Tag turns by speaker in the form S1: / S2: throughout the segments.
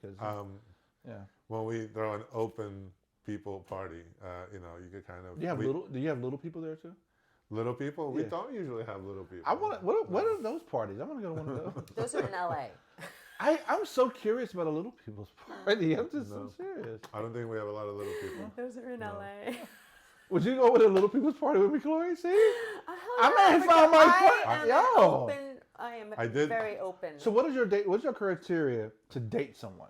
S1: because yeah.
S2: When we throw an open people party, you could kind of.
S1: Do you have little people there too?
S2: Little people? We
S1: Yeah.
S2: don't usually have little people.
S1: I want. What are those parties? I want to go to one of those.
S3: Those are in LA.
S1: I'm so curious about a little people's party. I'm just so serious.
S2: I don't think we have a lot of little people.
S3: Those are in LA.
S1: Would you go with a little people's party with me, Chloe? See,
S3: I
S1: may find my
S3: I am
S1: yo.
S3: open. I am very open.
S1: So, what's your criteria to date someone?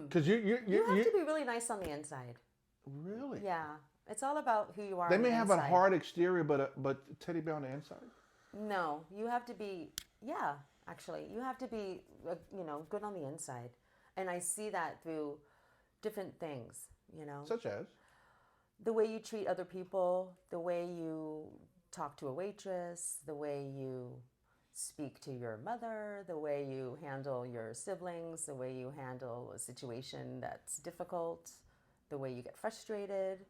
S1: Because you
S3: have to be really nice on the inside.
S1: Really?
S3: Yeah, it's all about who you are.
S1: They
S3: on
S1: may
S3: the
S1: have
S3: inside.
S1: a hard exterior, but teddy bear on the inside.
S3: No, you have to be. Yeah, actually, you have to be. Good on the inside, and I see that through different things.
S1: Such as
S3: the way you treat other people, the way you talk to a waitress, the way you speak to your mother, the way you handle your siblings, the way you handle a situation that's difficult, the way you get frustrated,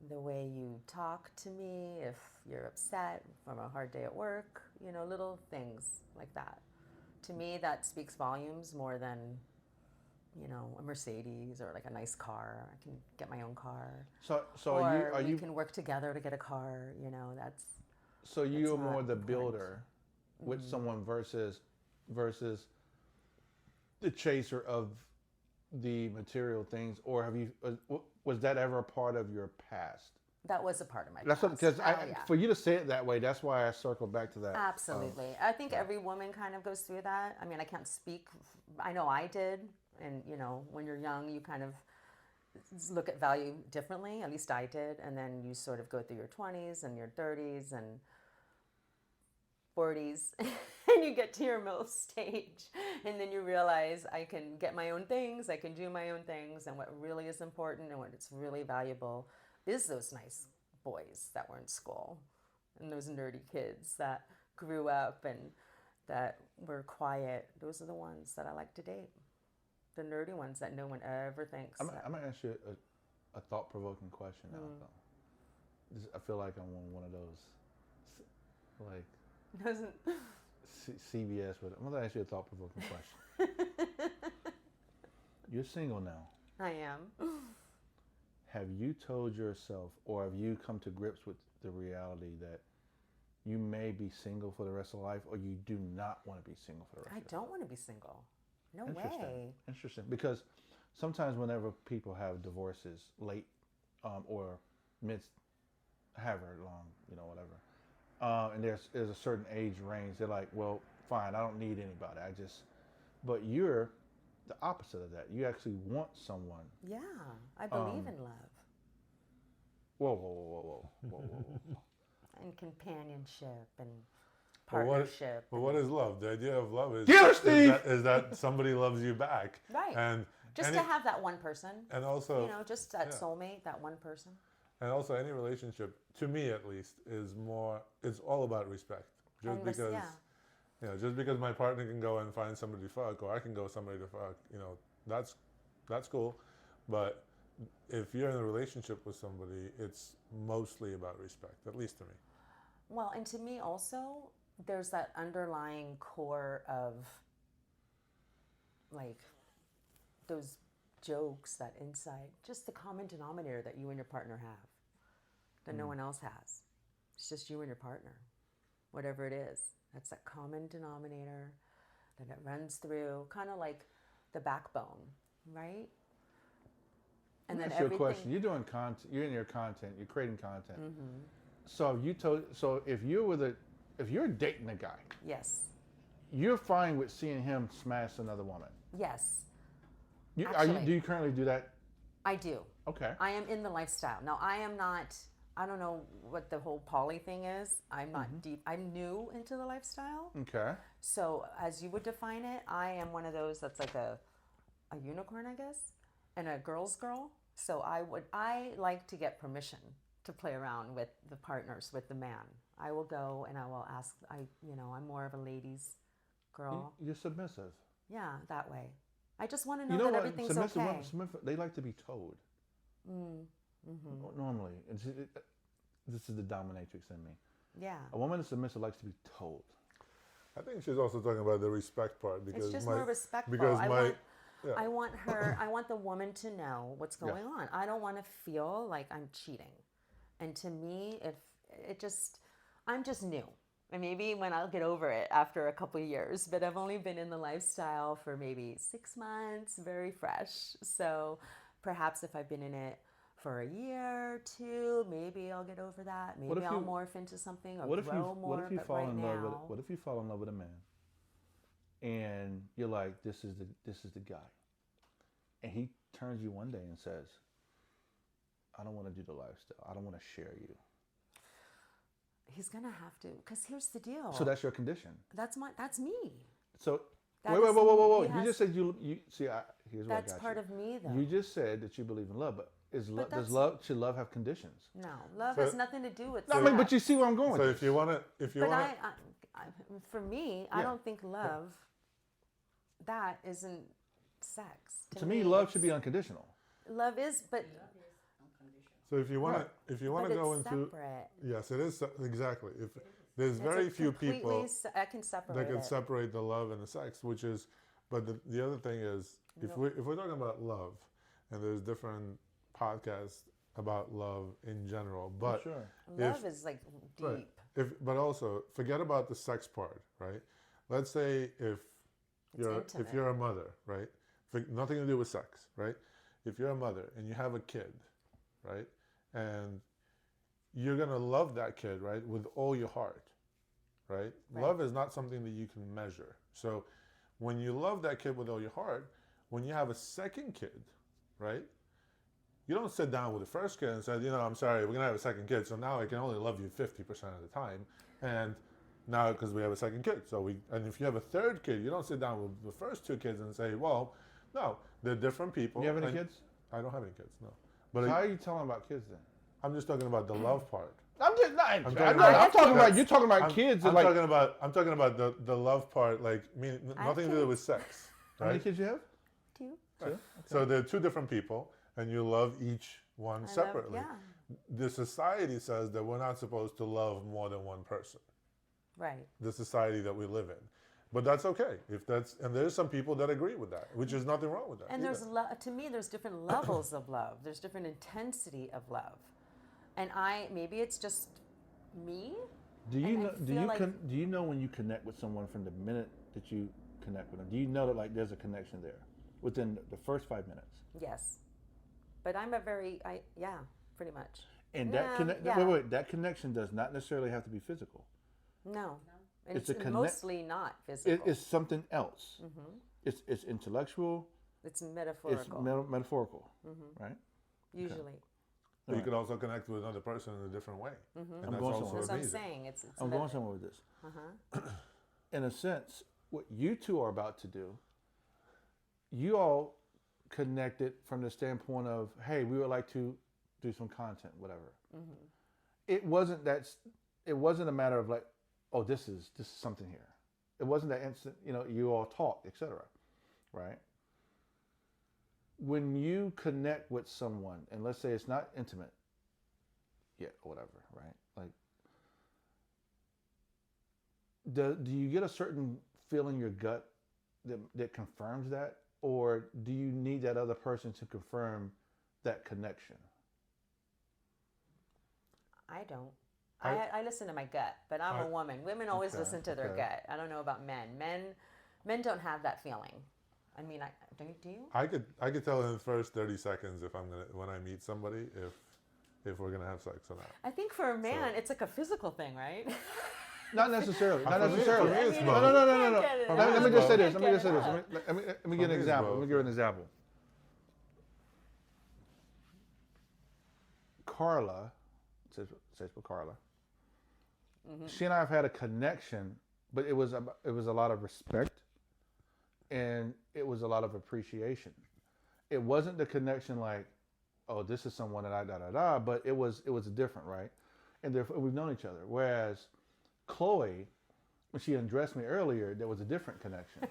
S3: the way you talk to me if you're upset from a hard day at work, little things like that. To me, that speaks volumes more than, a Mercedes or like a nice car. I can get my own car.
S1: So
S3: we can work together to get a car, that's...
S1: So you're more the builder with someone versus the chaser of the material things, or have you? Was that ever a part of your past?
S3: That was a part of my
S1: past. Because for you to say it that way, that's why I circled back to that.
S3: Absolutely, I think every woman kind of goes through that. I mean, I can't speak. I know I did, and when you're young, you kind of look at value differently. At least I did, and then you sort of go through your 20s and your 30s and 40s and you get to your MILF stage and then you realize I can get my own things, I can do my own things, and what really is important and what it's really valuable is those nice boys that were in school and those nerdy kids that grew up and that were quiet. Those are the ones that I like to date. The nerdy ones that no one ever thinks.
S1: I'm going to ask you a thought-provoking question now, though. I feel like I'm on one of those, like,
S3: doesn't
S1: CBS, but I'm going to ask you a thought-provoking question. You're single now.
S3: I am.
S1: Have you told yourself, or have you come to grips with the reality that you may be single for the rest of life, or you do not want to be single for the rest of life?
S3: I don't want to be single. No way.
S1: Interesting. Because sometimes whenever people have divorces late or however long, whatever, and there's a certain age range, they're like, well, fine, I don't need anybody. But you're the opposite of that. You actually want someone.
S3: Yeah, I believe in love.
S1: Whoa.
S3: And companionship and partnership.
S2: What is love? The idea of love is, is that somebody loves you back.
S3: Right.
S2: And
S3: just to have that one person.
S2: And also,
S3: just that soulmate, that one person.
S2: And also, any relationship, to me at least, it's all about respect. Just because my partner can go and find somebody to fuck, or I can go somebody to fuck, that's cool. But if you're in a relationship with somebody, it's mostly about respect, at least to me.
S3: Well, and to me also, there's that underlying core of, like, those jokes, that insight, just the common denominator that you and your partner have, that no one else has. It's just you and your partner, whatever it is. That's that common denominator that it runs through, kind of like the backbone, right?
S1: And then everything. Your question. You're doing content. You're in your content. You're creating content.
S3: Mm-hmm.
S1: So if you're dating a guy,
S3: yes,
S1: you're fine with seeing him smash another woman.
S3: Yes.
S1: Do you currently do that?
S3: I do.
S1: Okay.
S3: I am in the lifestyle. Now, I am not, I don't know what the whole poly thing is. I'm not deep. I'm new into the lifestyle.
S1: Okay.
S3: So as you would define it, I am one of those that's like a unicorn, I guess, and a girl's girl. So I like to get permission to play around with the partners, with the man. I will go and I will ask, I'm more of a ladies girl.
S1: You're submissive.
S3: Yeah, that way. I just want to know that everything's okay.
S1: They like to be told. Normally, this is the dominatrix in me.
S3: Yeah.
S1: A woman is submissive likes to be told.
S2: I think she's also talking about the respect part because
S3: It's just more respectful.
S2: because
S3: Yeah. I want the woman to know what's going on. I don't want to feel like I'm cheating. And to me, I'm just new. And maybe when I'll get over it after a couple of years, but I've only been in the lifestyle for maybe 6 months, very fresh. So perhaps if I've been in it for a year or two, maybe I'll get over that. Maybe I'll morph into something or grow more.
S1: What if you fall in love with a man, and you're like, this is the guy, and he turns you one day and says, I don't want to do the lifestyle. I don't want to share you.
S3: He's gonna have to, because here's the deal.
S1: So that's your condition.
S3: That's me.
S1: So
S3: That
S1: wait,
S3: is-
S1: whoa.
S3: he
S1: You
S3: has-
S1: just said you see. Here's what I
S3: That's
S1: got
S3: part
S1: you.
S3: of me, though.
S1: You just said that you believe in love, but
S3: that's-
S1: should love have conditions?
S3: No, love
S2: So-
S3: has nothing to do with
S1: I
S3: that.
S1: mean, but you see where I'm going.
S2: So
S1: with
S2: if you want to,
S3: For me, I
S1: Yeah.
S3: don't think love, that isn't sex.
S1: to me, love should be unconditional.
S3: Love is, but
S2: so if you want
S1: Right.
S2: to, if you want
S3: but
S2: to go
S3: it's
S2: into,
S3: separate.
S2: yes, it is exactly. If there's
S3: It's
S2: very
S3: a
S2: few
S3: completely
S2: people
S3: I can separate
S2: that can
S3: it.
S2: separate the love and the sex, which is, but the other thing is, if we're talking about love, and there's different podcasts about love in general, but
S1: Sure.
S3: Love is like deep.
S2: right, but also forget about the sex part, right? Let's say if
S3: intimate.
S2: you're a mother, right? Nothing to do with sex, right? If you're a mother and you have a kid, right, and you're gonna love that kid, right, with all your heart, right? Love is not something that you can measure. So when you love that kid with all your heart, when you have a second kid, right, you don't sit down with the first kid and say, I'm sorry, we're gonna have a second kid, so now I can only love you 50% of the time, and now because we have a second kid, and if you have a third kid, you don't sit down with the first two kids and say, well, no, they're different people.
S1: You have any
S2: and
S1: kids?
S2: I don't have any kids, no.
S1: But
S2: But
S1: how are you telling about kids then?
S2: I'm just talking about the love part.
S1: I'm just not.
S2: I'm
S1: I'm
S2: talking
S1: talking
S2: about-
S1: about you're talking about kids.
S2: I'm
S1: like,
S2: talking about the love part, like nothing to do with sex,
S1: how many
S2: right?
S1: kids you have?
S3: Two.
S2: Right. So they're two different people, and you love each one separately.
S3: Yeah.
S2: The society says that we're not supposed to love more than one person.
S3: Right.
S2: The society that we live in, but that's okay and there's some people that agree with that, which is nothing wrong with that.
S3: And
S2: either.
S3: to me, there's different levels of love. There's different intensity of love, and maybe it's just me.
S1: Do you
S3: And I
S1: know?
S3: feel
S1: Do you know when you connect with someone from the minute that you connect with them? Do you know that like there's a connection there within the first 5 minutes?
S3: Yes, but I'm pretty much.
S1: And
S3: Yeah,
S1: wait, that connection does not necessarily have to be physical.
S3: No, and
S1: It's
S3: it's,
S1: a
S3: mostly not physical.
S1: It's something else. It's intellectual.
S3: It's metaphorical.
S1: It's metaphorical, right?
S3: Usually.
S2: But you can also connect with another person in a different way, and
S1: I'm
S2: that's
S1: going
S2: also
S1: somewhere.
S3: That's what I'm
S2: amazing.
S3: saying. It's
S1: I'm going somewhere with this. In a sense, what you two are about to do, you all connected from the standpoint of, hey, we would like to do some content, whatever. It wasn't a matter of like, oh, this is something here. It wasn't that instant, you all talked, etc. Right? When you connect with someone, and let's say it's not intimate yet, or whatever, right? Like, do you get a certain feel in your gut that confirms that, or do you need that other person to confirm that connection?
S3: I don't. I listen to my gut, but I'm a woman. Women always listen to their gut. I don't know about men. Men don't have that feeling. I mean, do you?
S2: I could tell in the first 30 seconds when I meet somebody if we're gonna have sex or not.
S3: I think for a man, it's like a physical thing, right?
S1: Not necessarily. Not
S2: For me,
S1: necessarily.
S2: it's
S3: I mean,
S2: both.
S1: No.
S3: Get it
S1: Let
S3: out.
S1: me just say this.
S3: Get
S1: Let me just
S3: it
S1: say this.
S3: out.
S1: Let me give an example. Let me give an example. Carla, says for Carla. She and I have had a connection, but it was a lot of respect, and it was a lot of appreciation. It wasn't the connection like, oh, this is someone that I but it was different, right? And therefore we've known each other. Whereas Chloe, when she undressed me earlier, there was a different connection.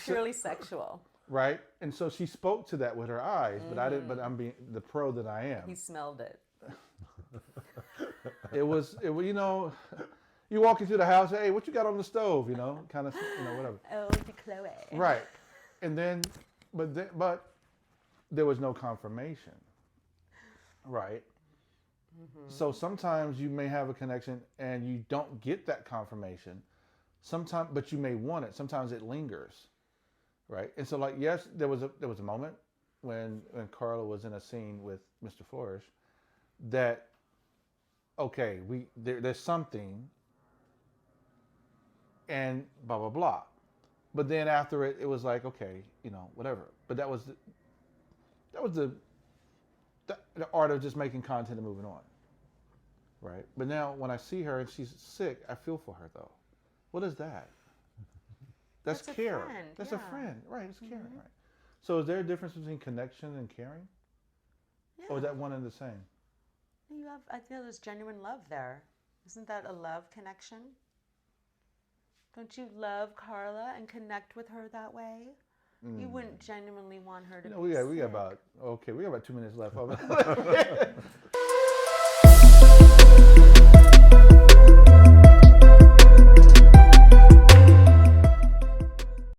S3: Purely sexual.
S1: Right? And so she spoke to that with her eyes, but I didn't, but I'm being the pro that I am.
S3: He smelled it.
S1: It was You walk into the house, hey, what you got on the stove? You know, kind of, whatever.
S3: Oh, the Chloe.
S1: Right, and then, but there was no confirmation. Right. Mm-hmm. So sometimes you may have a connection and you don't get that confirmation. Sometimes, but you may want it. Sometimes it lingers. Right. And so, like, yes, there was a moment when Carla was in a scene with MrFlourish that, okay, there's something, and blah blah blah. But then after it was like, okay, whatever. But that was the art of just making content and moving on. Right. But now when I see her and she's sick, I feel for her though. What is that? That's care. That's a friend. Right. It's caring. Right. So is there a difference between connection and caring?
S3: Yeah.
S1: Or is that one and the same?
S3: I feel there's genuine love there. Isn't that a love connection? Don't you love Carla and connect with her that way? You wouldn't genuinely want her to be
S1: we got
S3: sick.
S1: about 2 minutes left.